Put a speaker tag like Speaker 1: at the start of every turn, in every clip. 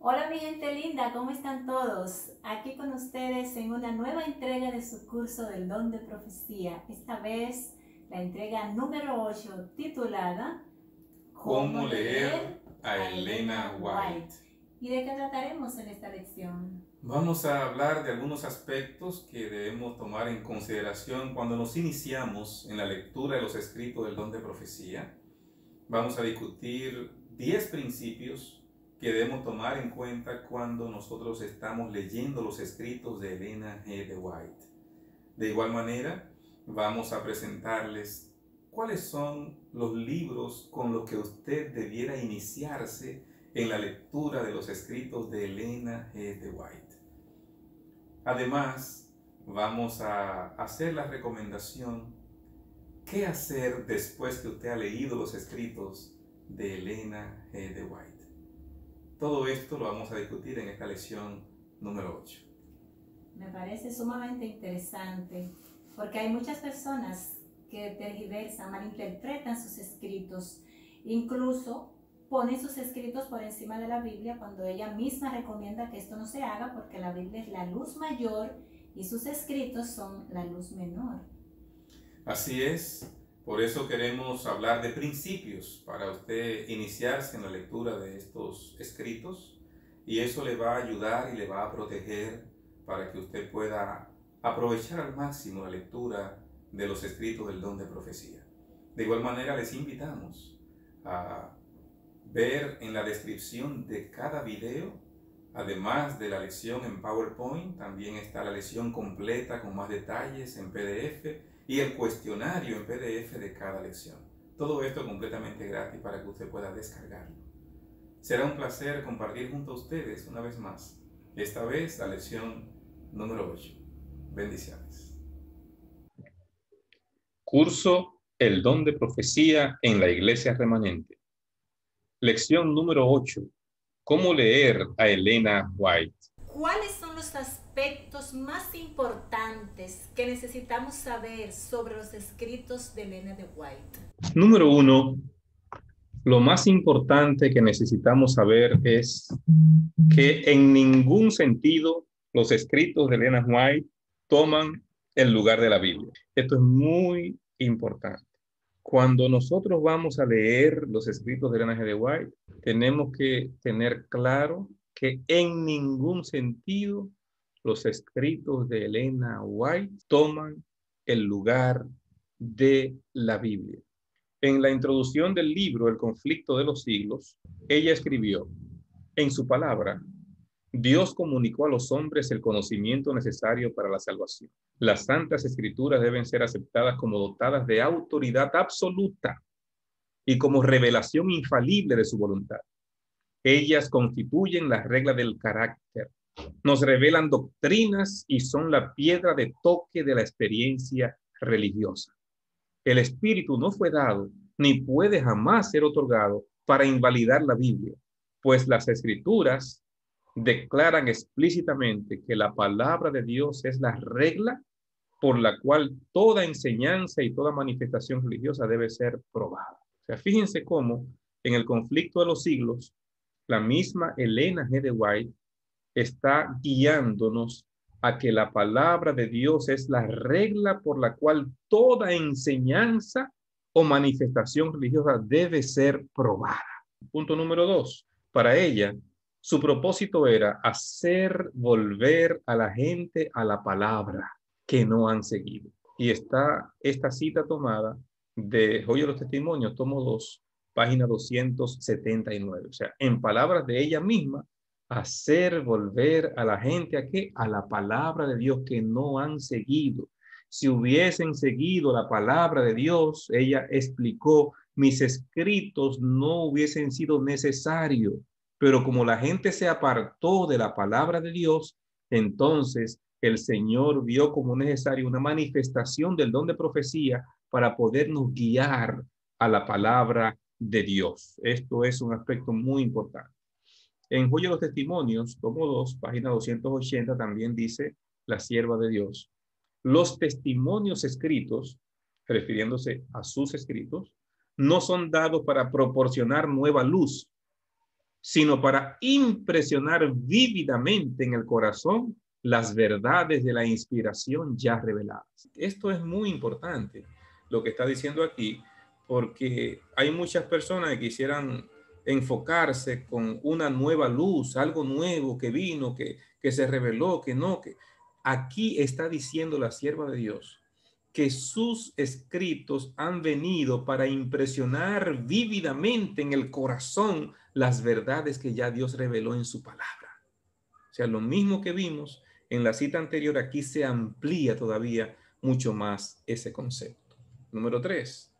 Speaker 1: Hola mi gente linda, ¿cómo están todos? Aquí con ustedes en una nueva entrega de su curso del don de profecía. Esta vez la entrega número 8 titulada ¿Cómo
Speaker 2: ¿Cómo leer
Speaker 1: leer
Speaker 2: a
Speaker 1: a
Speaker 2: Elena
Speaker 1: Elena
Speaker 2: White?
Speaker 1: White? ¿Y de qué trataremos en esta lección?
Speaker 2: Vamos a hablar de algunos aspectos que debemos tomar en consideración cuando nos iniciamos en la lectura de los escritos del don de profecía. Vamos a discutir 10 principios que debemos tomar en cuenta cuando nosotros estamos leyendo los escritos de Elena G. de White. De igual manera, vamos a presentarles cuáles son los libros con los que usted debiera iniciarse en la lectura de los escritos de Elena G. de White. Además, vamos a hacer la recomendación: ¿qué hacer después que usted ha leído los escritos de Elena G. de White? Todo esto lo vamos a discutir en esta lección número 8.
Speaker 1: Me parece sumamente interesante porque hay muchas personas que tergiversan, malinterpretan sus escritos, incluso ponen sus escritos por encima de la Biblia cuando ella misma recomienda que esto no se haga porque la Biblia es la luz mayor y sus escritos son la luz menor.
Speaker 2: Así es, por eso queremos hablar de principios para usted iniciarse en la lectura de estos escritos, y eso le va a ayudar y le va a proteger para que usted pueda aprovechar al máximo la lectura de los escritos del don de profecía. De igual manera, les invitamos a ver en la descripción de cada video, además de la lección en PowerPoint, también está la lección completa con más detalles en PDF y el cuestionario en PDF de cada lección. Todo esto completamente gratis para que usted pueda descargarlo. Será un placer compartir junto a ustedes una vez más, esta vez la lección número 8. Bendiciones. Curso El don de profecía en la Iglesia Remanente. Lección número 8. ¿Cómo leer a Elena White?
Speaker 1: ¿Cuáles son los aspectos más importantes que necesitamos saber sobre los escritos de Elena de White?
Speaker 2: Número 1. Lo más importante que necesitamos saber es que en ningún sentido los escritos de Elena White toman el lugar de la Biblia. Esto es muy importante. Cuando nosotros vamos a leer los escritos de Elena G. de White, tenemos que tener claro que en ningún sentido los escritos de Elena White toman el lugar de la Biblia. En la introducción del libro El conflicto de los siglos, ella escribió: en su palabra, Dios comunicó a los hombres el conocimiento necesario para la salvación. Las santas escrituras deben ser aceptadas como dotadas de autoridad absoluta y como revelación infalible de su voluntad. Ellas constituyen la regla del carácter, nos revelan doctrinas y son la piedra de toque de la experiencia religiosa. El Espíritu no fue dado ni puede jamás ser otorgado para invalidar la Biblia, pues las Escrituras declaran explícitamente que la palabra de Dios es la regla por la cual toda enseñanza y toda manifestación religiosa debe ser probada. O sea, fíjense cómo en el conflicto de los siglos, la misma Elena G. de White está guiándonos a que la palabra de Dios es la regla por la cual toda enseñanza o manifestación religiosa debe ser probada. Punto número 2. Para ella, su propósito era hacer volver a la gente a la palabra que no han seguido. Y está esta cita tomada de Joya de los Testimonios, tomo 2, página 279. O sea, en palabras de ella misma, hacer volver a la gente a qué? A la palabra de Dios que no han seguido. Si hubiesen seguido la palabra de Dios, ella explicó, mis escritos no hubiesen sido necesarios, pero como la gente se apartó de la palabra de Dios, entonces el Señor vio como necesario una manifestación del don de profecía para podernos guiar a la palabra de Dios. Esto es un aspecto muy importante. En Joya de los Testimonios, tomo 2, página 280, también dice la sierva de Dios: los testimonios escritos, refiriéndose a sus escritos, no son dados para proporcionar nueva luz, sino para impresionar vívidamente en el corazón las verdades de la inspiración ya reveladas. Esto es muy importante, lo que está diciendo aquí, porque hay muchas personas que quisieran enfocarse con una nueva luz, algo nuevo que vino, que se reveló, que no, que aquí está diciendo la sierva de Dios que sus escritos han venido para impresionar vívidamente en el corazón las verdades que ya Dios reveló en su palabra. O sea, lo mismo que vimos en la cita anterior, aquí se amplía todavía mucho más ese concepto. Número 3.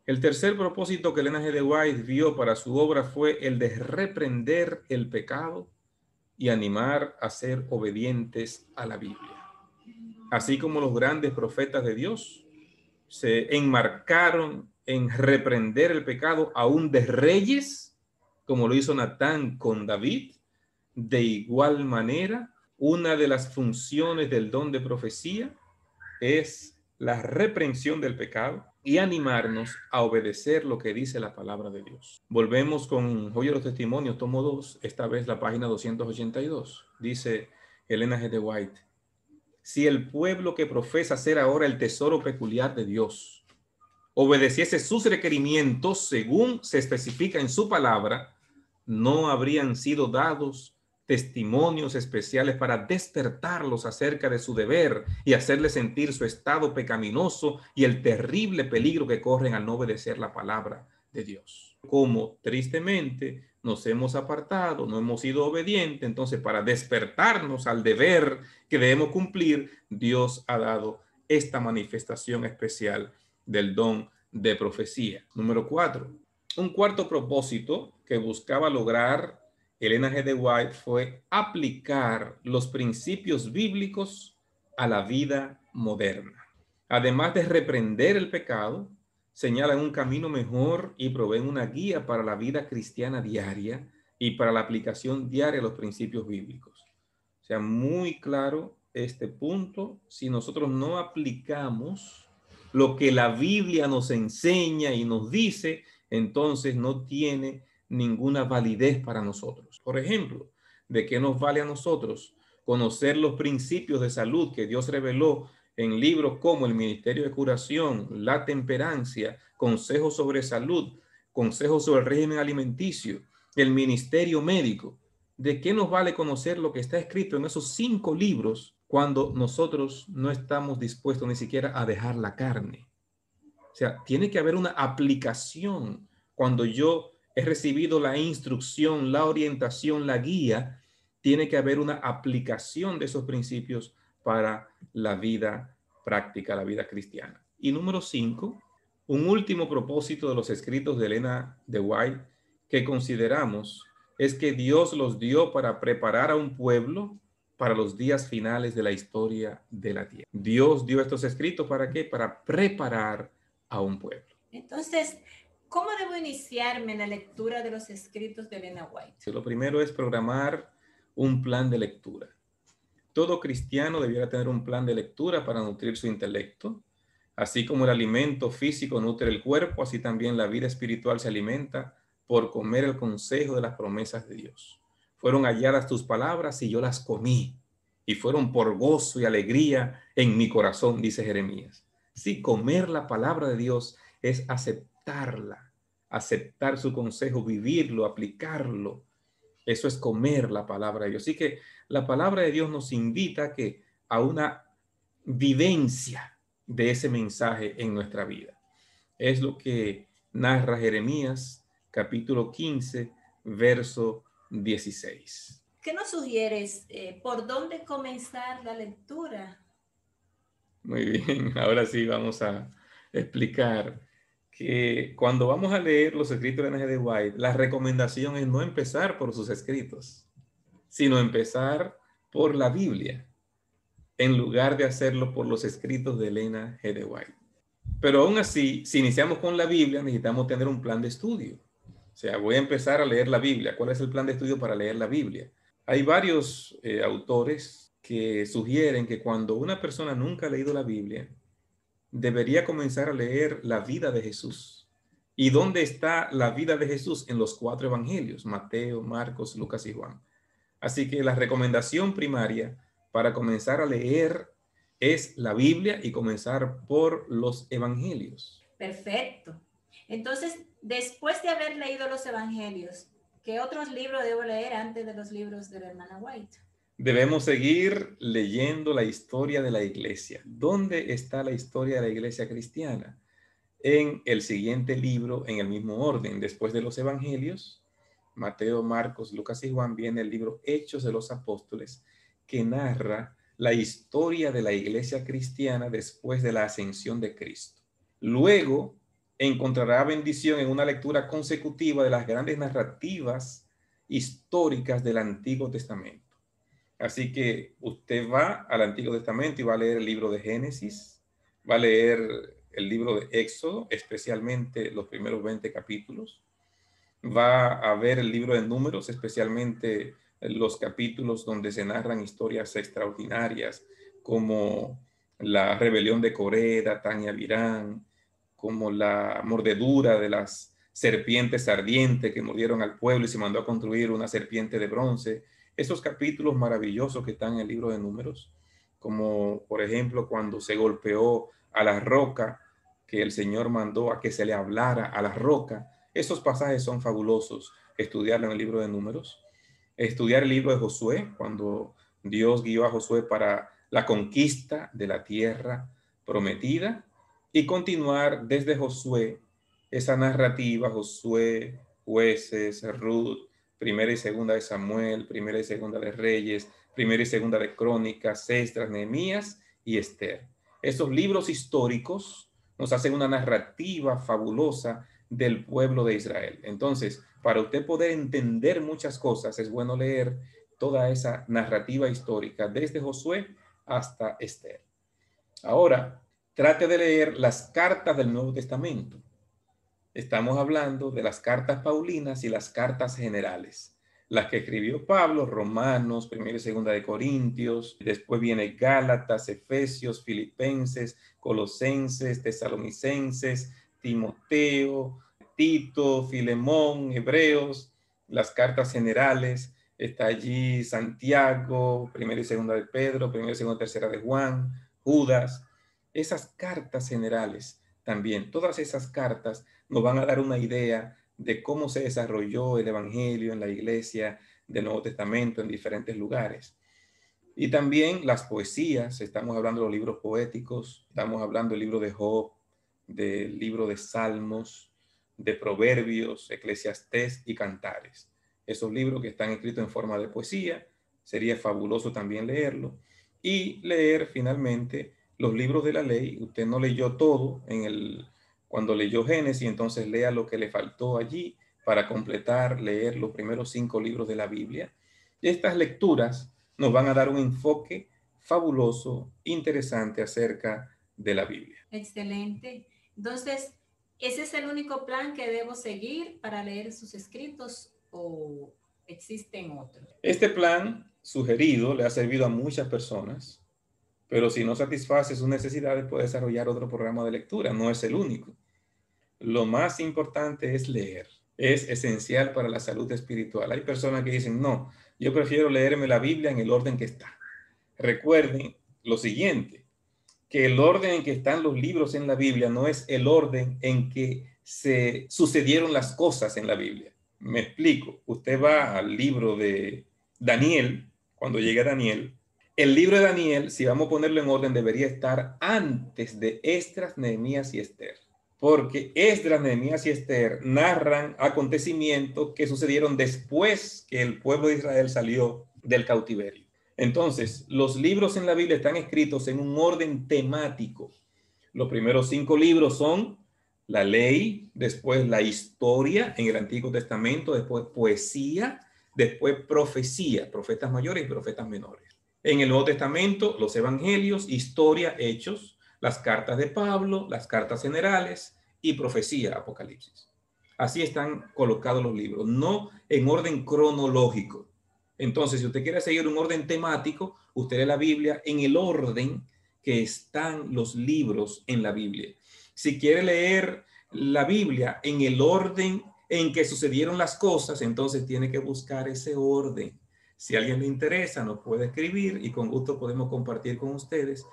Speaker 2: El tercer propósito que Elena G. de White vio para su obra fue el de reprender el pecado y animar a ser obedientes a la Biblia. Así como los grandes profetas de Dios se enmarcaron en reprender el pecado aún de reyes, como lo hizo Natán con David, de igual manera, una de las funciones del don de profecía es la reprensión del pecado y animarnos a obedecer lo que dice la palabra de Dios. Volvemos con Joya de los Testimonios, tomo 2, esta vez la página 282. Dice Elena G. de White: si el pueblo que profesa ser ahora el tesoro peculiar de Dios obedeciese sus requerimientos según se especifica en su palabra, no habrían sido dados testimonios especiales para despertarlos acerca de su deber y hacerles sentir su estado pecaminoso y el terrible peligro que corren al no obedecer la palabra de Dios. Como tristemente nos hemos apartado, no hemos sido obedientes, entonces para despertarnos al deber que debemos cumplir, Dios ha dado esta manifestación especial del don de profecía. Número 4. Un cuarto propósito que buscaba lograr Elena G. de White fue aplicar los principios bíblicos a la vida moderna. Además de reprender el pecado, señalan un camino mejor y proveen una guía para la vida cristiana diaria y para la aplicación diaria de los principios bíblicos. O sea, muy claro este punto. Si nosotros no aplicamos lo que la Biblia nos enseña y nos dice, entonces no tiene ninguna validez para nosotros. Por ejemplo, ¿de qué nos vale a nosotros conocer los principios de salud que Dios reveló en libros como el Ministerio de Curación, la Temperancia, Consejos sobre Salud, Consejos sobre el Régimen Alimenticio, el Ministerio Médico? ¿De qué nos vale conocer lo que está escrito en esos 5 libros cuando nosotros no estamos dispuestos ni siquiera a dejar la carne? O sea, tiene que haber una aplicación. Cuando yo he recibido la instrucción, la orientación, la guía, tiene que haber una aplicación de esos principios para la vida práctica, la vida cristiana. Y número 5, un último propósito de los escritos de Elena de White que consideramos es que Dios los dio para preparar a un pueblo para los días finales de la historia de la tierra. Dios dio estos escritos ¿para qué? Para preparar a un pueblo.
Speaker 1: Entonces, ¿cómo debo iniciarme en la lectura de los escritos de Elena White?
Speaker 2: Lo primero es programar un plan de lectura. Todo cristiano debiera tener un plan de lectura para nutrir su intelecto. Así como el alimento físico nutre el cuerpo, así también la vida espiritual se alimenta por comer el consejo de las promesas de Dios. Fueron halladas tus palabras y yo las comí, y fueron por gozo y alegría en mi corazón, dice Jeremías. Sí, comer la palabra de Dios es aceptarla, aceptar su consejo, vivirlo, aplicarlo. Eso es comer la palabra de Dios. Así que la palabra de Dios nos invita a una vivencia de ese mensaje en nuestra vida. Es lo que narra Jeremías, capítulo 15, verso 16.
Speaker 1: ¿Qué nos sugieres? ¿Por dónde comenzar la lectura?
Speaker 2: Muy bien, ahora sí vamos a explicar que cuando vamos a leer los escritos de Elena G. de White, la recomendación es no empezar por sus escritos, sino empezar por la Biblia, en lugar de hacerlo por los escritos de Elena G. de White. Pero aún así, si iniciamos con la Biblia, necesitamos tener un plan de estudio. O sea, voy a empezar a leer la Biblia. ¿Cuál es el plan de estudio para leer la Biblia? Hay varios autores que sugieren que cuando una persona nunca ha leído la Biblia, debería comenzar a leer la vida de Jesús ¿Y dónde está la vida de Jesús? En los 4 evangelios, Mateo, Marcos, Lucas y Juan. Así que la recomendación primaria para comenzar a leer es la Biblia y comenzar por los evangelios.
Speaker 1: Perfecto. Entonces, después de haber leído los evangelios, ¿qué otros libros debo leer antes de los libros de la hermana White?
Speaker 2: Debemos seguir leyendo la historia de la iglesia. ¿Dónde está la historia de la iglesia cristiana? En el siguiente libro, en el mismo orden, después de los evangelios, Mateo, Marcos, Lucas y Juan, viene el libro Hechos de los Apóstoles, que narra la historia de la iglesia cristiana después de la ascensión de Cristo. Luego encontrará bendición en una lectura consecutiva de las grandes narrativas históricas del Antiguo Testamento. Así que usted va al Antiguo Testamento y va a leer el libro de Génesis, va a leer el libro de Éxodo, especialmente los primeros 20 capítulos, va a ver el libro de Números, especialmente los capítulos donde se narran historias extraordinarias, como la rebelión de Coré, Datán y Abirán, como la mordedura de las serpientes ardientes que mordieron al pueblo y se mandó a construir una serpiente de bronce. Esos capítulos maravillosos que están en el libro de Números, como por ejemplo cuando se golpeó a la roca, que el Señor mandó a que se le hablara a la roca. Esos pasajes son fabulosos, estudiarlo en el libro de Números. Estudiar el libro de Josué, cuando Dios guió a Josué para la conquista de la tierra prometida, y continuar desde Josué, esa narrativa, Josué, Jueces, Ruth, Primera y Segunda de Samuel, Primera y Segunda de Reyes, Primera y Segunda de Crónicas, Esdras, Nehemías y Esther. Esos libros históricos nos hacen una narrativa fabulosa del pueblo de Israel. Entonces, para usted poder entender muchas cosas, es bueno leer toda esa narrativa histórica desde Josué hasta Esther. Ahora, trate de leer las cartas del Nuevo Testamento. Estamos hablando de las cartas paulinas y las cartas generales. Las que escribió Pablo, Romanos, Primera y Segunda de Corintios, después viene Gálatas, Efesios, Filipenses, Colosenses, Tesalonicenses, Timoteo, Tito, Filemón, Hebreos, las cartas generales. Está allí Santiago, Primera y Segunda de Pedro, Primera y Segunda, Tercera de Juan, Judas. Esas cartas generales también, todas esas cartas nos van a dar una idea de cómo se desarrolló el evangelio en la iglesia del Nuevo Testamento en diferentes lugares. Y también las poesías, estamos hablando de los libros poéticos, estamos hablando del libro de Job, del libro de Salmos, de Proverbios, Eclesiastés y Cantares. Esos libros que están escritos en forma de poesía, sería fabuloso también leerlo. Y leer finalmente los libros de la ley. Usted no leyó todo cuando leyó Génesis, entonces lea lo que le faltó allí para completar, leer los primeros 5 libros de la Biblia. Y estas lecturas nos van a dar un enfoque fabuloso, interesante acerca de la Biblia.
Speaker 1: Excelente. Entonces, ¿ese es el único plan que debo seguir para leer sus escritos o existen otros?
Speaker 2: Este plan sugerido le ha servido a muchas personas, pero si no satisface sus necesidades puede desarrollar otro programa de lectura, no es el único. Lo más importante es leer, es esencial para la salud espiritual. Hay personas que dicen, no, yo prefiero leerme la Biblia en el orden que está. Recuerden lo siguiente, que el orden en que están los libros en la Biblia no es el orden en que se sucedieron las cosas en la Biblia. Me explico. Usted va al libro de Daniel, cuando llega Daniel, el libro de Daniel, si vamos a ponerlo en orden, debería estar antes de Esdras, Nehemías y Esther. Porque Esdras, Nehemías y Esther narran acontecimientos que sucedieron después que el pueblo de Israel salió del cautiverio. Entonces, los libros en la Biblia están escritos en un orden temático. Los primeros 5 libros son la ley, después la historia en el Antiguo Testamento, después poesía, después profecía, profetas mayores y profetas menores. En el Nuevo Testamento, los evangelios, historia, hechos, las cartas de Pablo, las cartas generales y profecía, Apocalipsis. Así están colocados los libros, no en orden cronológico. Entonces, si usted quiere seguir un orden temático, usted lee la Biblia en el orden que están los libros en la Biblia. Si quiere leer la Biblia en el orden en que sucedieron las cosas, entonces tiene que buscar ese orden. Si a alguien le interesa, nos puede escribir y con gusto podemos compartir con ustedes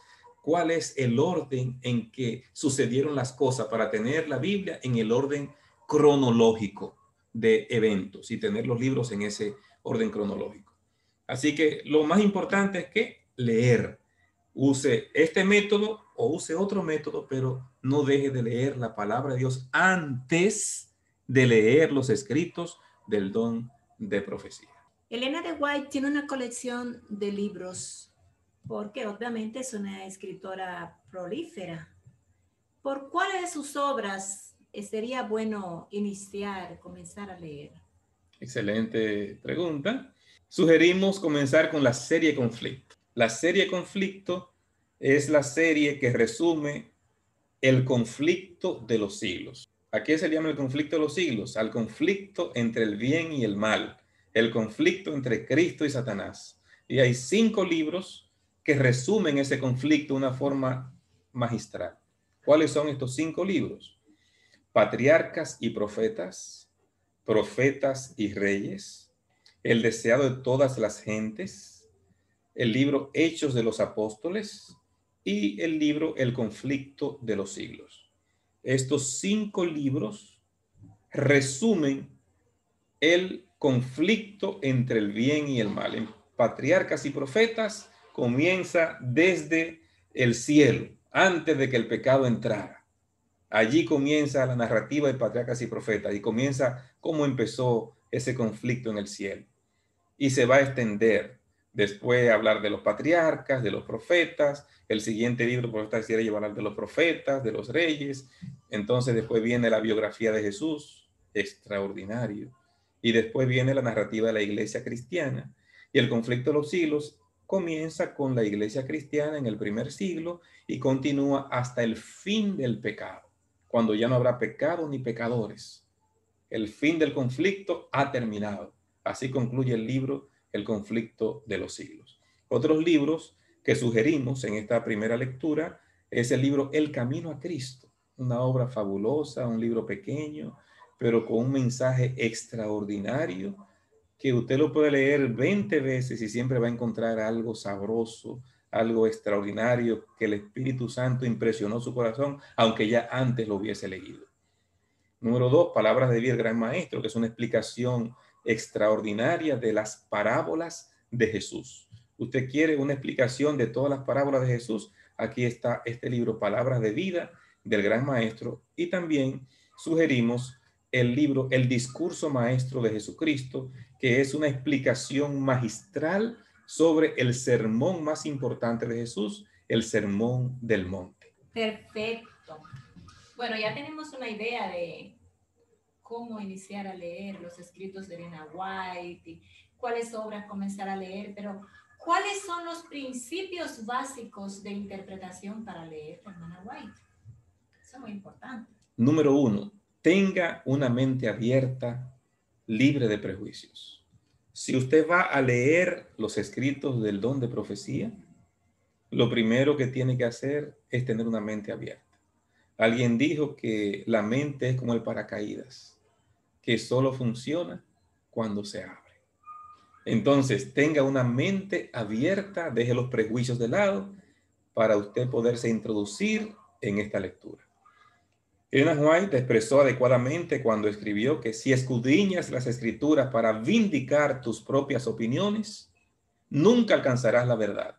Speaker 2: cuál es el orden en que sucedieron las cosas para tener la Biblia en el orden cronológico de eventos y tener los libros en ese orden cronológico. Así que lo más importante es que leer. Use este método o use otro método, pero no deje de leer la palabra de Dios antes de leer los escritos del don de profecía.
Speaker 1: Elena de White tiene una colección de libros porque obviamente es una escritora prolífera. ¿Por cuáles de sus obras sería bueno comenzar a leer?
Speaker 2: Excelente pregunta. Sugerimos comenzar con la serie Conflicto. La serie Conflicto es la serie que resume el conflicto de los siglos. ¿A qué se llama el conflicto de los siglos? Al conflicto entre el bien y el mal, el conflicto entre Cristo y Satanás. Y hay 5 libros que resumen ese conflicto de una forma magistral. ¿Cuáles son estos 5 libros? Patriarcas y profetas, profetas y reyes, el deseado de todas las gentes, el libro Hechos de los Apóstoles y el libro El conflicto de los siglos. Estos 5 libros resumen el conflicto entre el bien y el mal. En Patriarcas y Profetas comienza desde el cielo, antes de que el pecado entrara. Allí comienza la narrativa de Patriarcas y Profetas y comienza cómo empezó ese conflicto en el cielo. Y se va a extender. Después hablar de los patriarcas, de los profetas. El siguiente libro, por esta serie, va a hablar de los profetas, de los reyes. Entonces después viene la biografía de Jesús, extraordinario. Y después viene la narrativa de la iglesia cristiana. Y el conflicto de los siglos comienza con la iglesia cristiana en el primer siglo y continúa hasta el fin del pecado, cuando ya no habrá pecado ni pecadores. El fin del conflicto ha terminado. Así concluye el libro El conflicto de los siglos. Otros libros que sugerimos en esta primera lectura es el libro El camino a Cristo, una obra fabulosa, un libro pequeño, pero con un mensaje extraordinario que usted lo puede leer 20 veces y siempre va a encontrar algo sabroso, algo extraordinario que el Espíritu Santo impresionó su corazón, aunque ya antes lo hubiese leído. Número 2, Palabras de vida del Gran Maestro, que es una explicación extraordinaria de las parábolas de Jesús. ¿Usted quiere una explicación de todas las parábolas de Jesús? Aquí está este libro, Palabras de vida del Gran Maestro. Y también sugerimos el libro El discurso maestro de Jesucristo, que es una explicación magistral sobre el sermón más importante de Jesús, el Sermón del Monte.
Speaker 1: Perfecto. Bueno, ya tenemos una idea de cómo iniciar a leer los escritos de Elena White y cuáles obras comenzar a leer, pero ¿cuáles son los principios básicos de interpretación para leer a Elena White? Eso es muy importante.
Speaker 2: Número 1, tenga una mente abierta, libre de prejuicios. Si usted va a leer los escritos del don de profecía, lo primero que tiene que hacer es tener una mente abierta. Alguien dijo que la mente es como el paracaídas, que solo funciona cuando se abre. Entonces, tenga una mente abierta, deje los prejuicios de lado para usted poderse introducir en esta lectura. Elena White expresó adecuadamente cuando escribió que si escudriñas las escrituras para vindicar tus propias opiniones, nunca alcanzarás la verdad.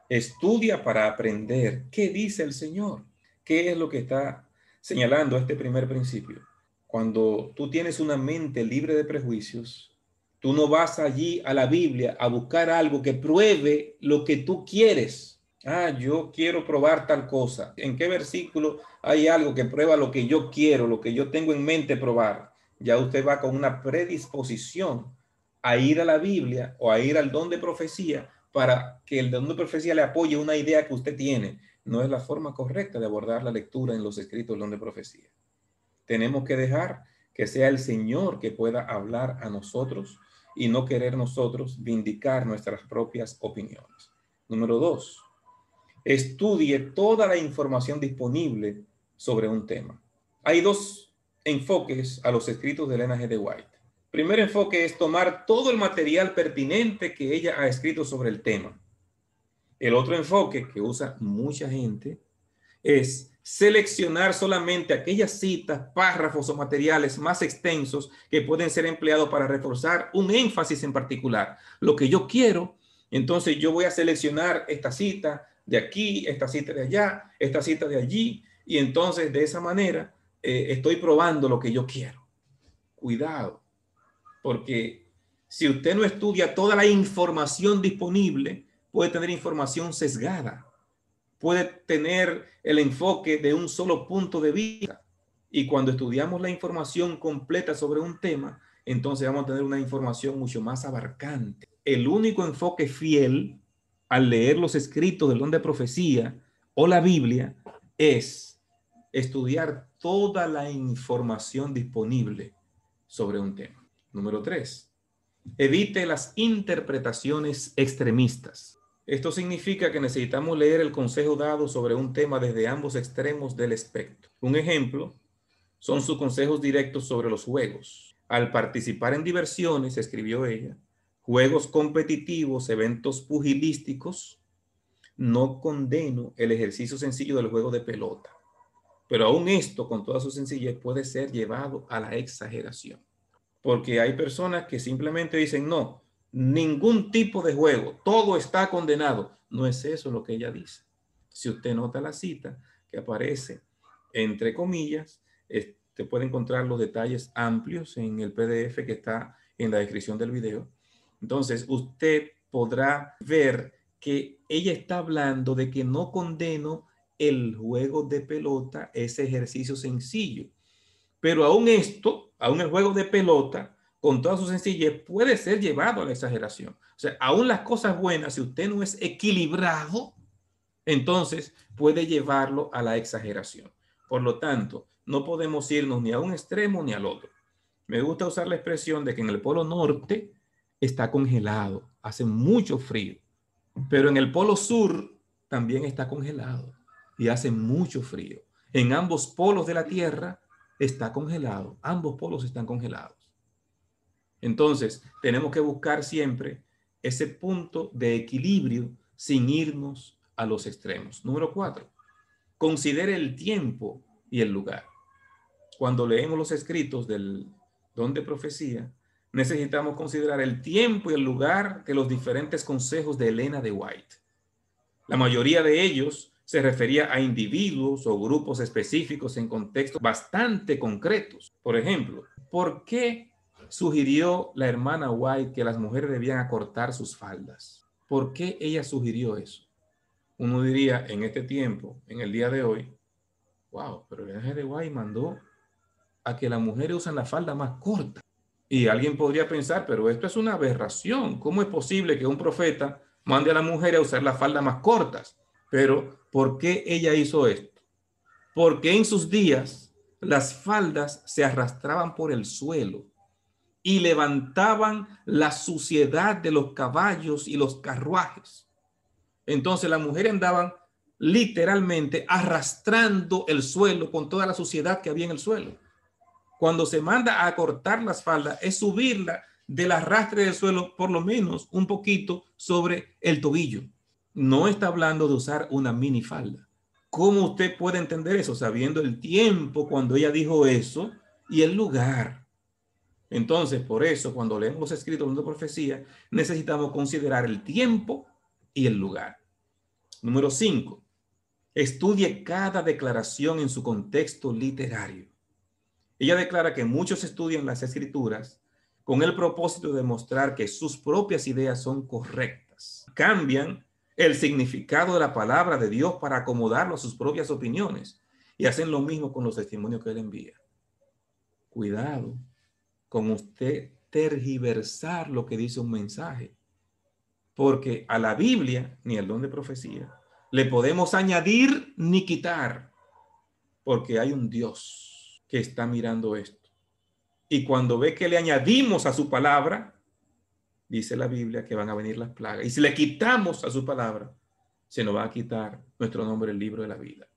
Speaker 2: Estudia para aprender qué dice el Señor, qué es lo que está señalando este primer principio. Cuando tú tienes una mente libre de prejuicios, tú no vas allí a la Biblia a buscar algo que pruebe lo que tú quieres. Yo quiero probar tal cosa. ¿En qué versículo hay algo que prueba lo que yo quiero, lo que yo tengo en mente probar? Ya usted va con una predisposición a ir a la Biblia o a ir al don de profecía para que el don de profecía le apoye una idea que usted tiene. No es la forma correcta de abordar la lectura en los escritos del don de profecía. Tenemos que dejar que sea el Señor que pueda hablar a nosotros y no querer nosotros vindicar nuestras propias opiniones. Número 2, estudie toda la información disponible sobre un tema. Hay dos enfoques a los escritos de Elena G. de White. El primer enfoque es tomar todo el material pertinente que ella ha escrito sobre el tema. El otro enfoque que usa mucha gente es seleccionar solamente aquellas citas, párrafos o materiales más extensos que pueden ser empleados para reforzar un énfasis en particular. Lo que yo quiero, entonces yo voy a seleccionar esta cita de aquí, esta cita de allá, esta cita de allí, y entonces de esa manera estoy probando lo que yo quiero. Cuidado, porque si usted no estudia toda la información disponible, puede tener información sesgada, puede tener el enfoque de un solo punto de vista. Y cuando estudiamos la información completa sobre un tema, entonces vamos a tener una información mucho más abarcante. El único enfoque fiel al leer los escritos del don de profecía o la Biblia es estudiar toda la información disponible sobre un tema. Número 3. Evite las interpretaciones extremistas. Esto significa que necesitamos leer el consejo dado sobre un tema desde ambos extremos del espectro. Un ejemplo son sus consejos directos sobre los juegos. Al participar en diversiones, escribió ella, juegos competitivos, eventos pugilísticos, no condeno el ejercicio sencillo del juego de pelota. Pero aún esto, con toda su sencillez, puede ser llevado a la exageración. Porque hay personas que simplemente dicen, no, ningún tipo de juego, todo está condenado. No es eso lo que ella dice. Si usted nota la cita que aparece entre comillas, te puede encontrar los detalles amplios en el PDF que está en la descripción del video. Entonces, usted podrá ver que ella está hablando de que no condeno el juego de pelota, ese ejercicio sencillo. Pero aún esto, aún el juego de pelota, con toda su sencillez, puede ser llevado a la exageración. O sea, aún las cosas buenas, si usted no es equilibrado, entonces puede llevarlo a la exageración. Por lo tanto, no podemos irnos ni a un extremo ni al otro. Me gusta usar la expresión de que en el Polo Norte está congelado, hace mucho frío, pero en el Polo Sur también está congelado y hace mucho frío. En ambos polos de la Tierra está congelado, ambos polos están congelados. Entonces, tenemos que buscar siempre ese punto de equilibrio sin irnos a los extremos. Número 4, considere el tiempo y el lugar. Cuando leemos los escritos del don de profecía, necesitamos considerar el tiempo y el lugar de los diferentes consejos de Elena de White. La mayoría de ellos se refería a individuos o grupos específicos en contextos bastante concretos. Por ejemplo, ¿por qué sugirió la hermana White que las mujeres debían acortar sus faldas? ¿Por qué ella sugirió eso? Uno diría, en este tiempo, en el día de hoy, wow, pero el ángel de White mandó a que las mujeres usen la falda más corta. Y alguien podría pensar, pero esto es una aberración. ¿Cómo es posible que un profeta mande a la mujer a usar las faldas más cortas? Pero, ¿por qué ella hizo esto? Porque en sus días las faldas se arrastraban por el suelo y levantaban la suciedad de los caballos y los carruajes. Entonces las mujeres andaban literalmente arrastrando el suelo con toda la suciedad que había en el suelo. Cuando se manda a cortar las faldas es subirla del arrastre del suelo por lo menos un poquito sobre el tobillo. No está hablando de usar una minifalda. ¿Cómo usted puede entender eso? Sabiendo el tiempo cuando ella dijo eso y el lugar. Entonces, por eso, cuando leemos los escritos de profecía, necesitamos considerar el tiempo y el lugar. Número 5. Estudie cada declaración en su contexto literario. Ella declara que muchos estudian las escrituras con el propósito de demostrar que sus propias ideas son correctas. Cambian el significado de la palabra de Dios para acomodarlo a sus propias opiniones y hacen lo mismo con los testimonios que él envía. Cuidado con usted tergiversar lo que dice un mensaje, porque a la Biblia ni al don de profecía le podemos añadir ni quitar, porque hay un Dios que está mirando esto. Y cuando ve que le añadimos a su palabra, dice la Biblia que van a venir las plagas. Y si le quitamos a su palabra, se nos va a quitar nuestro nombre del libro de la vida.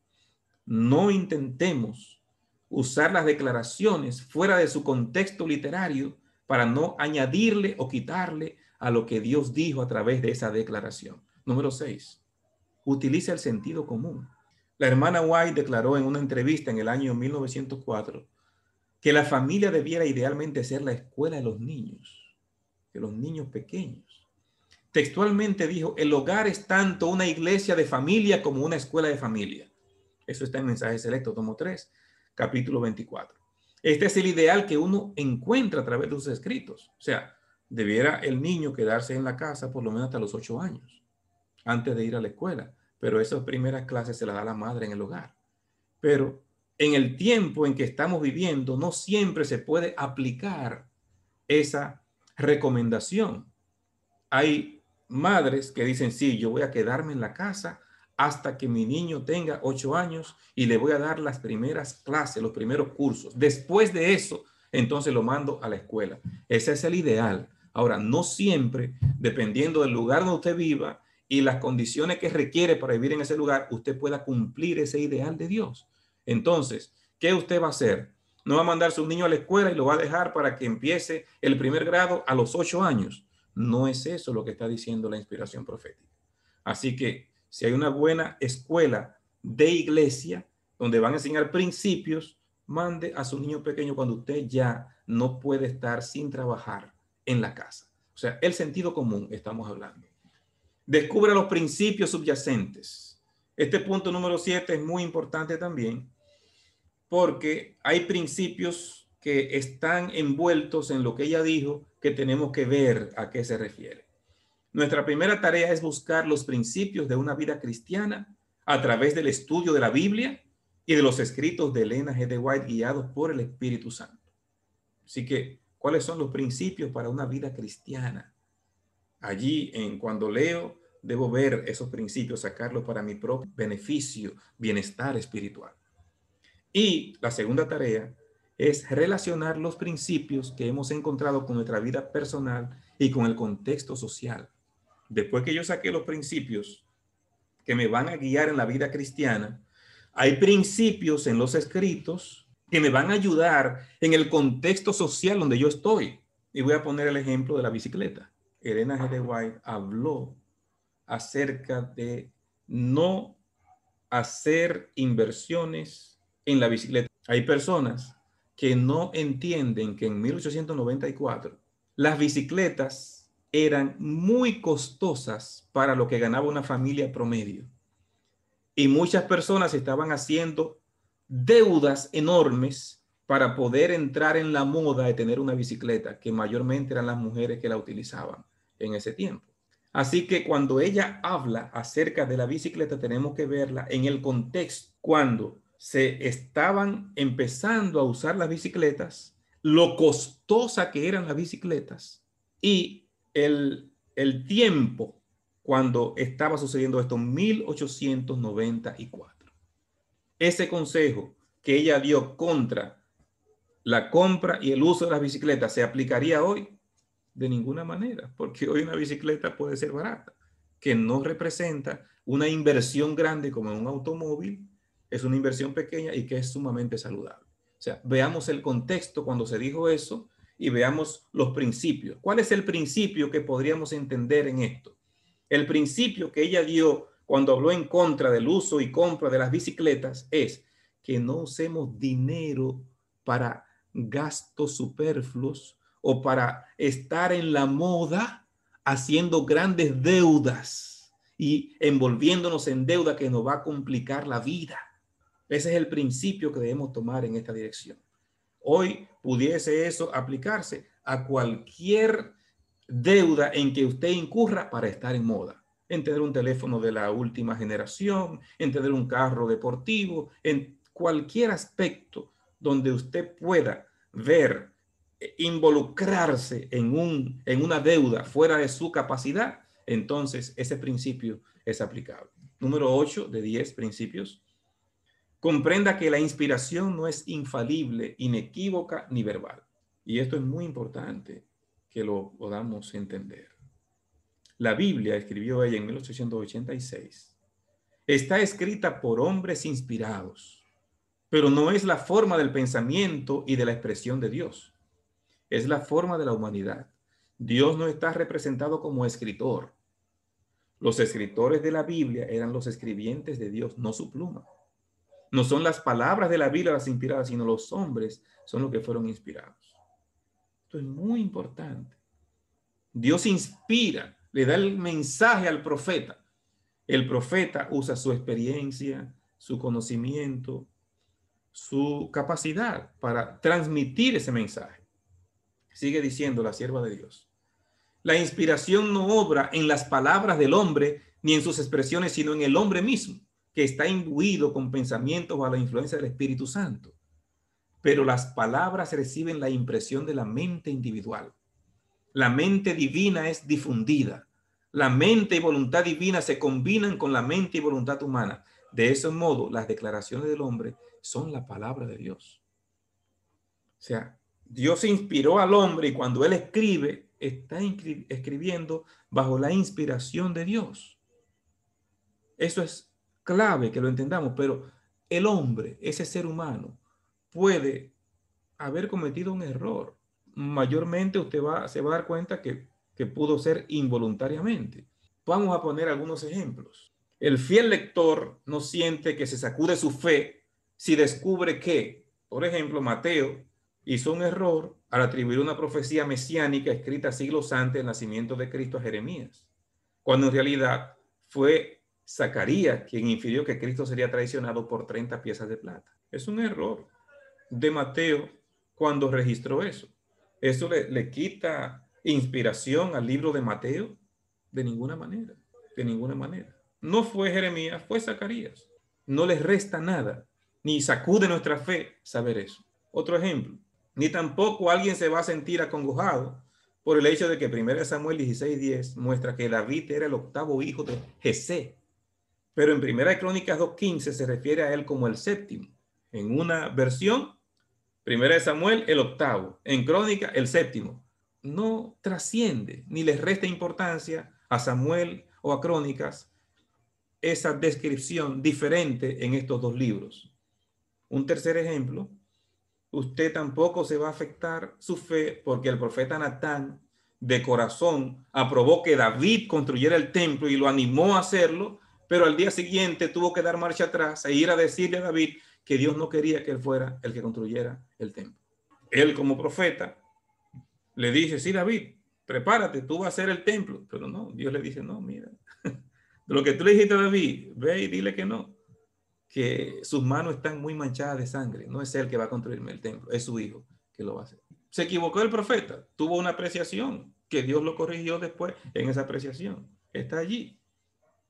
Speaker 2: No intentemos usar las declaraciones fuera de su contexto literario para no añadirle o quitarle a lo que Dios dijo a través de esa declaración. Número 6. Utiliza el sentido común. La hermana White declaró en una entrevista en el año 1904 que la familia debiera idealmente ser la escuela de los niños pequeños. Textualmente dijo, el hogar es tanto una iglesia de familia como una escuela de familia. Eso está en Mensajes Selectos, tomo 3, capítulo 24. Este es el ideal que uno encuentra a través de sus escritos. O sea, debiera el niño quedarse en la casa por lo menos hasta los 8 años, antes de ir a la escuela. Pero esas primeras clases se las da la madre en el hogar. Pero en el tiempo en que estamos viviendo, no siempre se puede aplicar esa recomendación. Hay madres que dicen, sí, yo voy a quedarme en la casa hasta que mi niño tenga 8 años y le voy a dar las primeras clases, los primeros cursos. Después de eso, entonces lo mando a la escuela. Ese es el ideal. Ahora, no siempre, dependiendo del lugar donde usted viva y las condiciones que requiere para vivir en ese lugar, usted pueda cumplir ese ideal de Dios. Entonces, ¿qué usted va a hacer? No va a mandar a su niño a la escuela y lo va a dejar para que empiece el primer grado a los 8 años. No es eso lo que está diciendo la inspiración profética. Así que si hay una buena escuela de iglesia donde van a enseñar principios, mande a su niño pequeño cuando usted ya no puede estar sin trabajar en la casa. O sea, el sentido común estamos hablando. Descubra los principios subyacentes. Este punto número 7 es muy importante también porque hay principios que están envueltos en lo que ella dijo que tenemos que ver a qué se refiere. Nuestra primera tarea es buscar los principios de una vida cristiana a través del estudio de la Biblia y de los escritos de Elena G. de White guiados por el Espíritu Santo. Así que, ¿cuáles son los principios para una vida cristiana? Allí, cuando leo, debo ver esos principios, sacarlos para mi propio beneficio, bienestar espiritual. Y la segunda tarea es relacionar los principios que hemos encontrado con nuestra vida personal y con el contexto social. Después que yo saqué los principios que me van a guiar en la vida cristiana, hay principios en los escritos que me van a ayudar en el contexto social donde yo estoy. Y voy a poner el ejemplo de la bicicleta. Elena G. de White habló acerca de no hacer inversiones en la bicicleta. Hay personas que no entienden que en 1894 las bicicletas eran muy costosas para lo que ganaba una familia promedio. Y muchas personas estaban haciendo deudas enormes para poder entrar en la moda de tener una bicicleta, que mayormente eran las mujeres que la utilizaban en ese tiempo. Así que cuando ella habla acerca de la bicicleta, tenemos que verla en el contexto. Cuando se estaban empezando a usar las bicicletas, lo costosa que eran las bicicletas y el tiempo cuando estaba sucediendo esto, 1894. Ese consejo que ella dio contra la compra y el uso de las bicicletas se aplicaría hoy. De ninguna manera, porque hoy una bicicleta puede ser barata, que no representa una inversión grande como en un automóvil, es una inversión pequeña y que es sumamente saludable. O sea, veamos el contexto cuando se dijo eso y veamos los principios. ¿Cuál es el principio que podríamos entender en esto? El principio que ella dio cuando habló en contra del uso y compra de las bicicletas es que no usemos dinero para gastos superfluos o para estar en la moda haciendo grandes deudas y envolviéndonos en deuda que nos va a complicar la vida. Ese es el principio que debemos tomar en esta dirección. Hoy pudiese eso aplicarse a cualquier deuda en que usted incurra para estar en moda. En tener un teléfono de la última generación, en tener un carro deportivo, en cualquier aspecto donde usted pueda ver involucrarse en una deuda fuera de su capacidad, entonces ese principio es aplicable. Número 8 de 10 principios. Comprenda que la inspiración no es infalible, inequívoca ni verbal. Y esto es muy importante que lo podamos entender. La Biblia, escribió ella en 1886, está escrita por hombres inspirados, pero no es la forma del pensamiento y de la expresión de Dios. Es la forma de la humanidad. Dios no está representado como escritor. Los escritores de la Biblia eran los escribientes de Dios, no su pluma. No son las palabras de la Biblia las inspiradas, sino los hombres son los que fueron inspirados. Esto es muy importante. Dios inspira, le da el mensaje al profeta. El profeta usa su experiencia, su conocimiento, su capacidad para transmitir ese mensaje. Sigue diciendo la sierva de Dios. La inspiración no obra en las palabras del hombre ni en sus expresiones, sino en el hombre mismo, que está imbuido con pensamientos a la influencia del Espíritu Santo. Pero las palabras reciben la impresión de la mente individual. La mente divina es difundida. La mente y voluntad divina se combinan con la mente y voluntad humana. De ese modo, las declaraciones del hombre son la palabra de Dios. O sea, Dios inspiró al hombre y cuando él escribe, está escribiendo bajo la inspiración de Dios. Eso es clave que lo entendamos, pero el hombre, ese ser humano, puede haber cometido un error. Mayormente usted se va a dar cuenta que pudo ser involuntariamente. Vamos a poner algunos ejemplos. El fiel lector no siente que se sacude su fe si descubre que, por ejemplo, Mateo hizo un error al atribuir una profecía mesiánica escrita siglos antes del nacimiento de Cristo a Jeremías, cuando en realidad fue Zacarías quien infirió que Cristo sería traicionado por 30 piezas de plata. Es un error de Mateo cuando registró eso. ¿Eso le quita inspiración al libro de Mateo? De ninguna manera, de ninguna manera. No fue Jeremías, fue Zacarías. No les resta nada, ni sacude nuestra fe saber eso. Otro ejemplo, ni tampoco alguien se va a sentir acongojado por el hecho de que 1 Samuel 16:10 muestra que David era el octavo hijo de Jesé, pero en 1 Crónicas 2:15 se refiere a él como el séptimo. En una versión, 1 Samuel el octavo, en Crónica el séptimo. No trasciende ni les resta importancia a Samuel o a Crónicas esa descripción diferente en estos dos libros. Un tercer ejemplo, usted tampoco se va a afectar su fe porque el profeta Natán de corazón aprobó que David construyera el templo y lo animó a hacerlo, pero al día siguiente tuvo que dar marcha atrás e ir a decirle a David que Dios no quería que él fuera el que construyera el templo. Él como profeta le dice, sí, David, prepárate, tú vas a hacer el templo. Pero no, Dios le dice, no, mira, lo que tú le dijiste a David, ve y dile que no, que sus manos están muy manchadas de sangre. No es él que va a construirme el templo, es su hijo que lo va a hacer. Se equivocó el profeta, tuvo una apreciación que Dios lo corrigió después en esa apreciación. Está allí.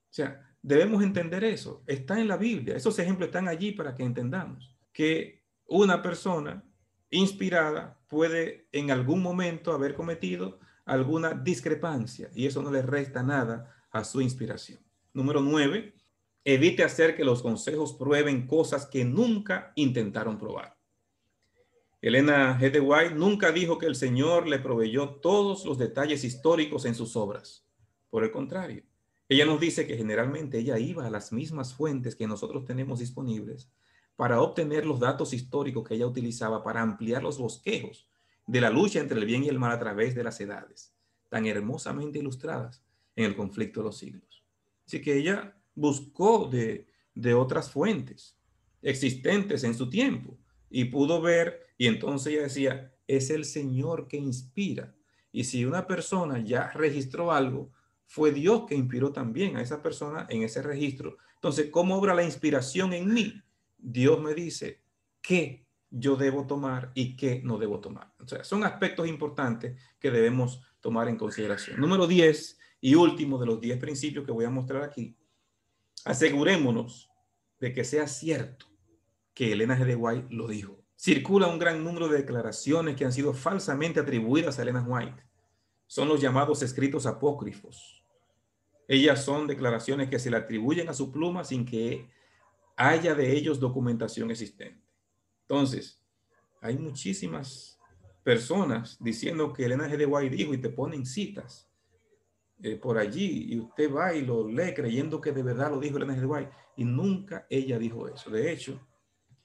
Speaker 2: O sea, debemos entender eso. Está en la Biblia. Esos ejemplos están allí para que entendamos que una persona inspirada puede en algún momento haber cometido alguna discrepancia y eso no le resta nada a su inspiración. Número 9, evite hacer que los consejos prueben cosas que nunca intentaron probar. Elena G. de White nunca dijo que el Señor le proveyó todos los detalles históricos en sus obras. Por el contrario, ella nos dice que generalmente ella iba a las mismas fuentes que nosotros tenemos disponibles para obtener los datos históricos que ella utilizaba para ampliar los bosquejos de la lucha entre el bien y el mal a través de las edades, tan hermosamente ilustradas en el conflicto de los siglos. Así que ella buscó de otras fuentes existentes en su tiempo y pudo ver, y entonces ella decía, es el Señor que inspira. Y si una persona ya registró algo, fue Dios que inspiró también a esa persona en ese registro. Entonces, ¿cómo obra la inspiración en mí? Dios me dice qué yo debo tomar y qué no debo tomar. O sea, son aspectos importantes que debemos tomar en consideración. Número 10 y último de los 10 principios que voy a mostrar aquí. Asegurémonos de que sea cierto que Elena G. de White lo dijo. Circula un gran número de declaraciones que han sido falsamente atribuidas a Elena White. Son los llamados escritos apócrifos. Ellas son declaraciones que se le atribuyen a su pluma sin que haya de ellos documentación existente. Entonces, hay muchísimas personas diciendo que Elena G. de White dijo y te ponen citas por allí y usted va y lo lee creyendo que de verdad lo dijo Elena G. de White y nunca ella dijo eso. De hecho,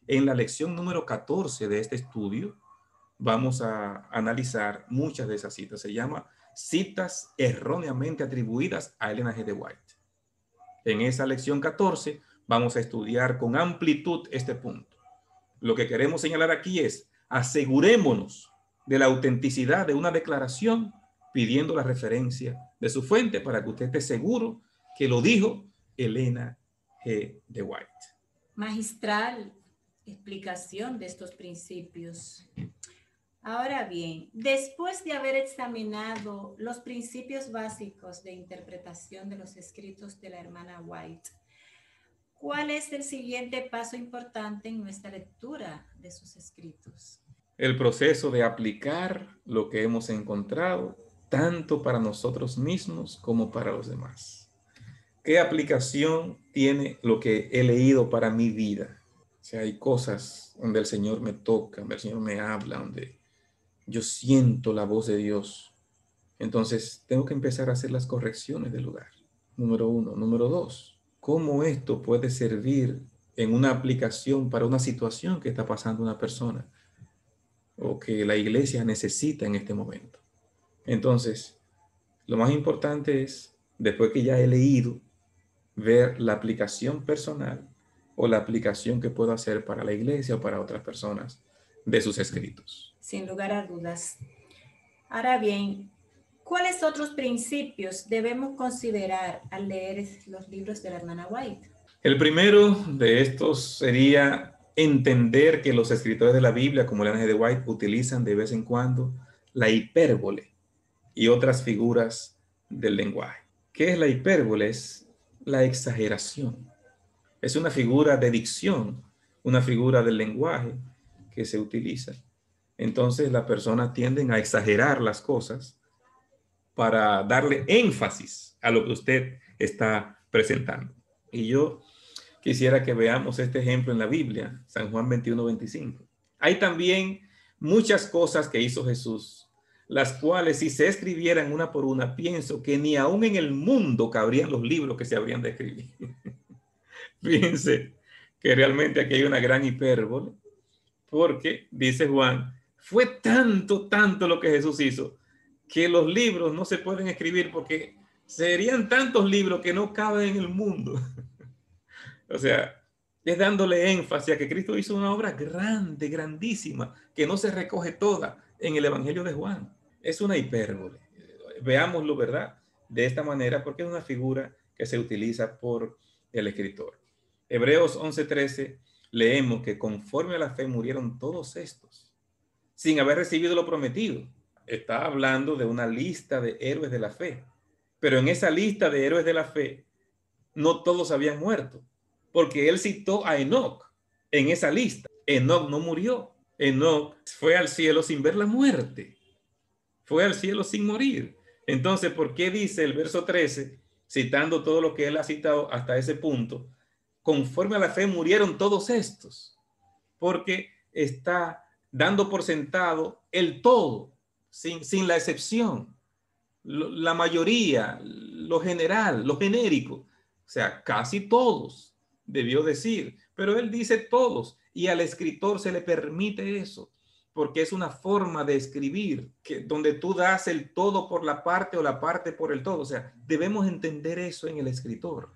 Speaker 2: En la lección número 14 de este estudio vamos a analizar muchas de esas citas. Se llama citas erróneamente atribuidas a Elena G. de White. En esa lección 14 vamos a estudiar con amplitud este punto. Lo que queremos señalar aquí es: asegurémonos de la autenticidad de una declaración pidiendo la referencia de su fuente para que usted esté seguro que lo dijo Elena G. de White.
Speaker 1: Magistral explicación de estos principios. Ahora bien, después de haber examinado los principios básicos de interpretación de los escritos de la hermana White, ¿cuál es el siguiente paso importante en nuestra lectura de sus escritos?
Speaker 2: El proceso de aplicar lo que hemos encontrado, tanto para nosotros mismos como para los demás. ¿Qué aplicación tiene lo que he leído para mi vida? O sea, hay cosas donde el Señor me toca, donde el Señor me habla, donde yo siento la voz de Dios. Entonces, tengo que empezar a hacer las correcciones del lugar. Número 1. Número 2. ¿Cómo esto puede servir en una aplicación para una situación que está pasando una persona o que la iglesia necesita en este momento? Entonces, lo más importante es, después que ya he leído, ver la aplicación personal o la aplicación que puedo hacer para la iglesia o para otras personas de sus escritos.
Speaker 1: Sin lugar a dudas. Ahora bien, ¿cuáles otros principios debemos considerar al leer los libros de la hermana White?
Speaker 2: El primero de estos sería entender que los escritores de la Biblia, como Elena G. de White, utilizan de vez en cuando la hipérbole y otras figuras del lenguaje. ¿Qué es la hipérbole? Es la exageración. Es una figura de dicción, una figura del lenguaje que se utiliza. Entonces las personas tienden a exagerar las cosas para darle énfasis a lo que usted está presentando. Y yo quisiera que veamos este ejemplo en la Biblia, San Juan 21:25. Hay también muchas cosas que hizo Jesús, las cuales si se escribieran una por una, pienso que ni aún en el mundo cabrían los libros que se habrían de escribir. Fíjense que realmente aquí hay una gran hipérbole, porque, dice Juan, fue tanto lo que Jesús hizo, que los libros no se pueden escribir porque serían tantos libros que no caben en el mundo. O sea, es dándole énfasis a que Cristo hizo una obra grande, grandísima, que no se recoge toda en el Evangelio de Juan. Es una hipérbole. Veámoslo, ¿verdad? De esta manera, porque es una figura que se utiliza por el escritor. Hebreos 11:13, leemos que conforme a la fe murieron todos estos, sin haber recibido lo prometido. Está hablando de una lista de héroes de la fe. Pero en esa lista de héroes de la fe, no todos habían muerto, porque él citó a Enoc en esa lista. Enoc no murió. Enoc fue al cielo sin ver la muerte. Fue al cielo sin morir. Entonces, ¿por qué dice el verso 13, citando todo lo que él ha citado hasta ese punto? Conforme a la fe murieron todos estos, porque está dando por sentado el todo, sin la excepción, la mayoría, lo general, lo genérico. O sea, casi todos, debió decir, pero él dice todos, y al escritor se le permite eso, porque es una forma de escribir donde tú das el todo por la parte o la parte por el todo. O sea, debemos entender eso en el escritor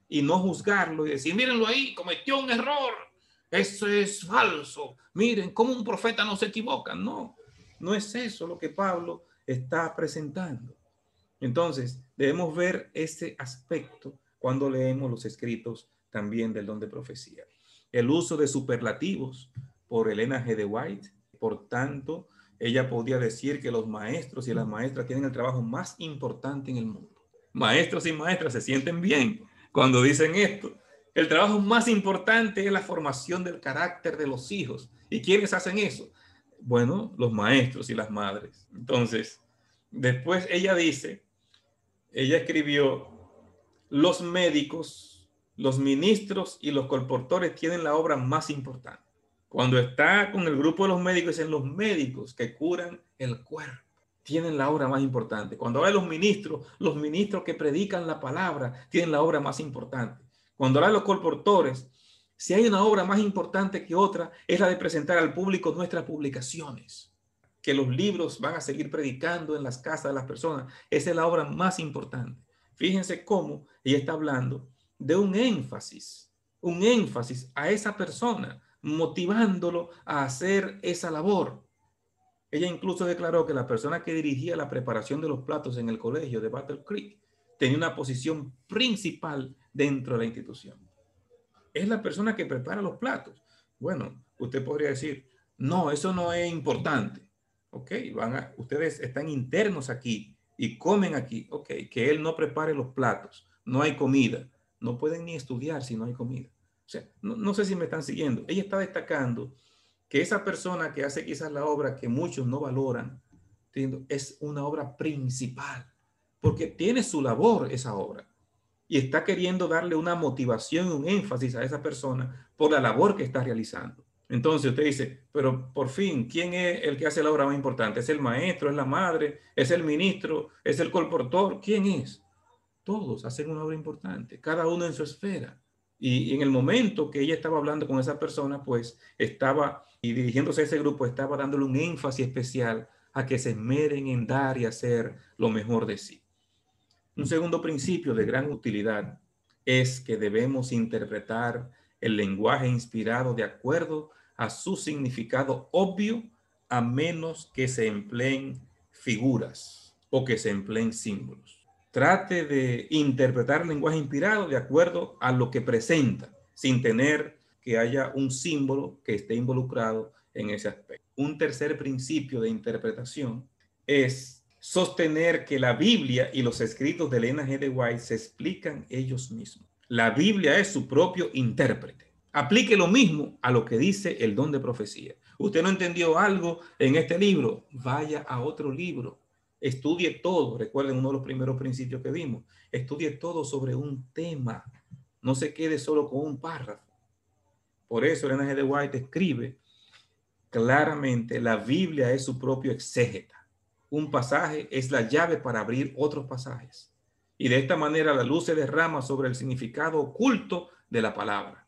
Speaker 2: y no juzgarlo y decir, mírenlo ahí, cometió un error, eso es falso, miren cómo un profeta no se equivoca. No, no es eso lo que Pablo está presentando. Entonces, debemos ver ese aspecto cuando leemos los escritos también del don de profecía. El uso de superlativos por Elena G. de White. Por tanto, ella podía decir que los maestros y las maestras tienen el trabajo más importante en el mundo. Maestros y maestras se sienten bien cuando dicen esto. El trabajo más importante es la formación del carácter de los hijos. ¿Y quiénes hacen eso? Bueno, los maestros y las madres. Entonces, después ella dice, ella escribió, los médicos, los ministros y los colportores tienen la obra más importante. Cuando está con el grupo de los médicos, dicen los médicos que curan el cuerpo tienen la obra más importante. Cuando habla de los ministros que predican la palabra tienen la obra más importante. Cuando habla de los colportores, Si hay una obra más importante que otra, es la de presentar al público nuestras publicaciones. Que los libros van a seguir predicando en las casas de las personas. Esa es la obra más importante. Fíjense cómo ella está hablando de un énfasis a esa persona, motivándolo a hacer esa labor. Ella incluso declaró que la persona que dirigía la preparación de los platos en el colegio de Battle Creek tenía una posición principal dentro de la institución. Es la persona que prepara los platos. Bueno, usted podría decir, no, eso no es importante. Ok, ustedes están internos aquí y comen aquí. Ok, que él no prepare los platos, no hay comida. No pueden ni estudiar si no hay comida. O sea, no sé si me están siguiendo. Ella está destacando que esa persona que hace quizás la obra que muchos no valoran, es una obra principal, porque tiene su labor esa obra. Y está queriendo darle una motivación, un énfasis a esa persona por la labor que está realizando. Entonces usted dice, pero por fin, ¿quién es el que hace la obra más importante? ¿Es el maestro, es la madre, es el ministro, es el colportor? ¿Quién es? Todos hacen una obra importante, cada uno en su esfera. Y en el momento que ella estaba hablando con esa persona, pues estaba, y dirigiéndose a ese grupo, estaba dándole un énfasis especial a que se esmeren en dar y hacer lo mejor de sí. Un segundo principio de gran utilidad es que debemos interpretar el lenguaje inspirado de acuerdo a su significado obvio, a menos que se empleen figuras o que se empleen símbolos. Trate de interpretar el lenguaje inspirado de acuerdo a lo que presenta, sin tener que haya un símbolo que esté involucrado en ese aspecto. Un tercer principio de interpretación es sostener que la Biblia y los escritos de Elena G. de White se explican ellos mismos. La Biblia es su propio intérprete. Aplique lo mismo a lo que dice el don de profecía. Usted no entendió algo en este libro, vaya a otro libro. Estudie todo. Recuerden uno de los primeros principios que vimos. Estudie todo sobre un tema. No se quede solo con un párrafo. Por eso Elena G. de White escribe claramente, la Biblia es su propio exégeta. Un pasaje es la llave para abrir otros pasajes. Y de esta manera la luz se derrama sobre el significado oculto de la palabra.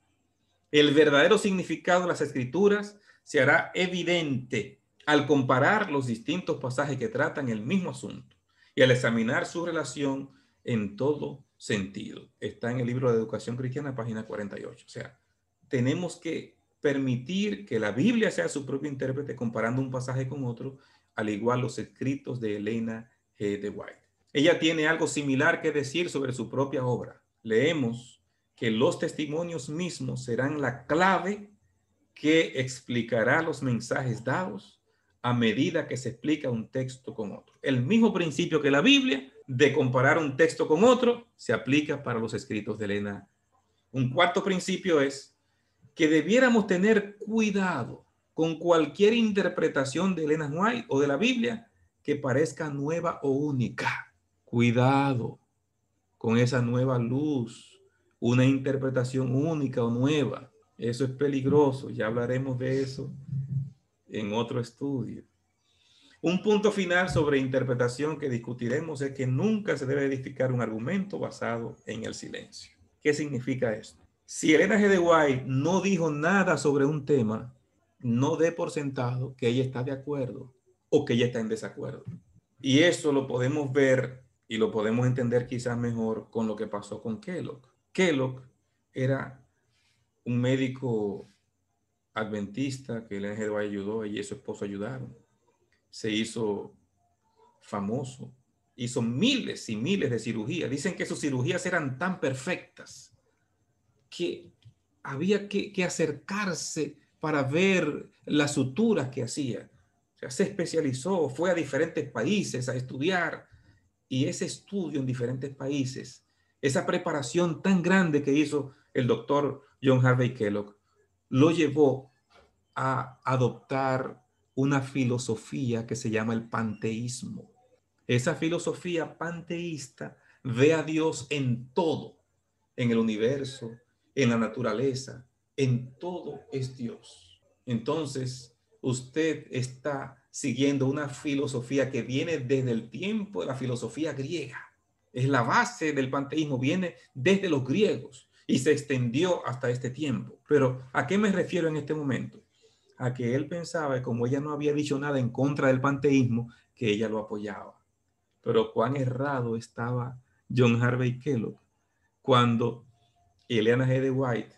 Speaker 2: El verdadero significado de las escrituras se hará evidente al comparar los distintos pasajes que tratan el mismo asunto y al examinar su relación en todo sentido. Está en el libro de Educación Cristiana, página 48. O sea, tenemos que permitir que la Biblia sea su propio intérprete comparando un pasaje con otro, al igual los escritos de Elena G. de White. Ella tiene algo similar que decir sobre su propia obra. Leemos que los testimonios mismos serán la clave que explicará los mensajes dados a medida que se explica un texto con otro. El mismo principio que la Biblia de comparar un texto con otro se aplica para los escritos de Elena. Un cuarto principio es que debiéramos tener cuidado con cualquier interpretación de Elena White o de la Biblia que parezca nueva o única. Cuidado con esa nueva luz, una interpretación única o nueva. Eso es peligroso, ya hablaremos de eso en otro estudio. Un punto final sobre interpretación que discutiremos es que nunca se debe edificar un argumento basado en el silencio. ¿Qué significa esto? Si Elena G. de White no dijo nada sobre un tema, no dé por sentado que ella está de acuerdo o que ella está en desacuerdo. Y eso lo podemos ver y lo podemos entender quizás mejor con lo que pasó con Kellogg. Kellogg era un médico adventista que Elena G. de White ayudó, ella y su esposo ayudaron. Se hizo famoso, hizo miles y miles de cirugías. Dicen que sus cirugías eran tan perfectas que había que acercarse para ver las suturas que hacía. O sea, se especializó, fue a diferentes países a estudiar, y ese estudio en diferentes países, esa preparación tan grande que hizo el doctor John Harvey Kellogg, lo llevó a adoptar una filosofía que se llama el panteísmo. Esa filosofía panteísta ve a Dios en todo, en el universo, en la naturaleza, en todo es Dios. Entonces, usted está siguiendo una filosofía que viene desde el tiempo de la filosofía griega. Es la base del panteísmo, viene desde los griegos. y se extendió hasta este tiempo. Pero ¿a qué me refiero en este momento? A que él pensaba, como ella no había dicho nada en contra del panteísmo, que ella lo apoyaba. Pero cuán errado estaba John Harvey Kellogg cuando Eleanor G. White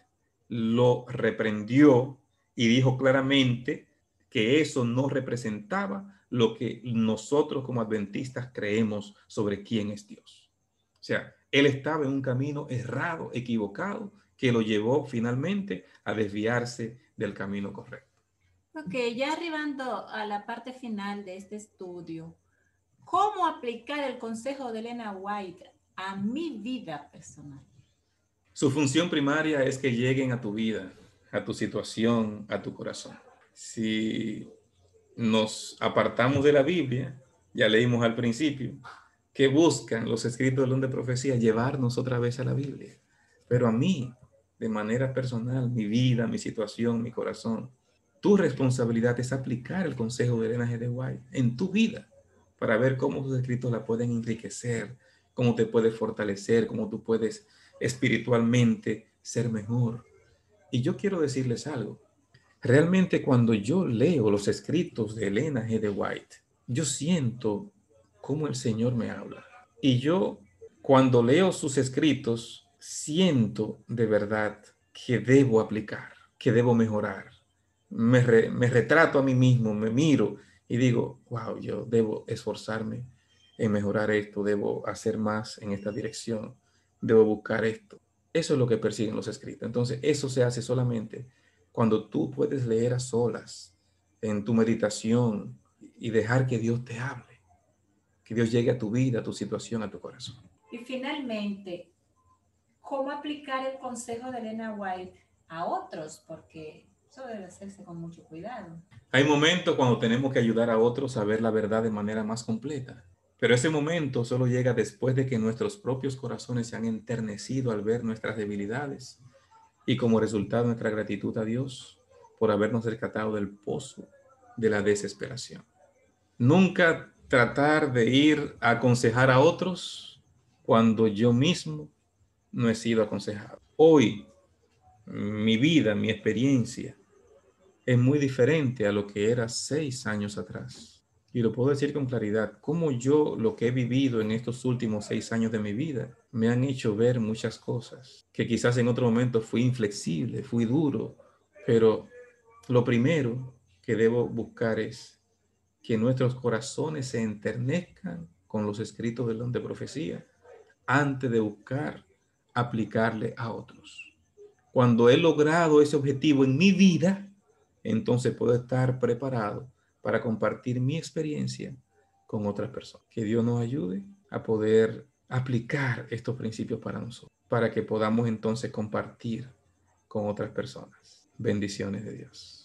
Speaker 2: lo reprendió y dijo claramente que eso no representaba lo que nosotros como adventistas creemos sobre quién es Dios. O sea, él estaba en un camino errado, equivocado, que lo llevó finalmente a desviarse del camino correcto.
Speaker 1: Ok, ya arribando a la parte final de este estudio, ¿cómo aplicar el consejo de Elena White a mi vida personal?
Speaker 2: Su función primaria es que lleguen a tu vida, a tu situación, a tu corazón. Si nos apartamos de la Biblia, ya leímos al principio, que buscan los escritos del don de profecía llevarnos otra vez a la Biblia. Pero a mí, de manera personal, mi vida, mi situación, mi corazón, tu responsabilidad es aplicar el consejo de Elena G. de White en tu vida para ver cómo sus escritos la pueden enriquecer, cómo te puede fortalecer, cómo tú puedes espiritualmente ser mejor. Y yo quiero decirles algo. Realmente cuando yo leo los escritos de Elena G. de White, yo siento cómo el Señor me habla. Y yo, cuando leo sus escritos, siento de verdad que debo aplicar, que debo mejorar. Me retrato a mí mismo, me miro y digo, wow, yo debo esforzarme en mejorar esto, debo hacer más en esta dirección, debo buscar esto. Eso es lo que persiguen los escritos. Entonces, eso se hace solamente cuando tú puedes leer a solas en tu meditación y dejar que Dios te hable, que Dios llegue a tu vida, a tu situación, a tu corazón.
Speaker 1: Y finalmente, ¿cómo aplicar el consejo de Elena White a otros? Porque eso debe hacerse con mucho cuidado.
Speaker 2: Hay momentos cuando tenemos que ayudar a otros a ver la verdad de manera más completa, pero ese momento solo llega después de que nuestros propios corazones se han enternecido al ver nuestras debilidades y como resultado nuestra gratitud a Dios por habernos rescatado del pozo de la desesperación. Nunca tratar de ir a aconsejar a otros cuando yo mismo no he sido aconsejado. Hoy, mi vida, mi experiencia es muy diferente a lo que era 6 años atrás. Y lo puedo decir con claridad, como yo lo que he vivido en estos últimos 6 años de mi vida me han hecho ver muchas cosas, que quizás en otro momento fui inflexible, fui duro, pero lo primero que debo buscar es que nuestros corazones se enternezcan con los escritos del don de profecía antes de buscar aplicarle a otros. Cuando he logrado ese objetivo en mi vida, entonces puedo estar preparado para compartir mi experiencia con otras personas. Que Dios nos ayude a poder aplicar estos principios para nosotros, para que podamos entonces compartir con otras personas. Bendiciones de Dios.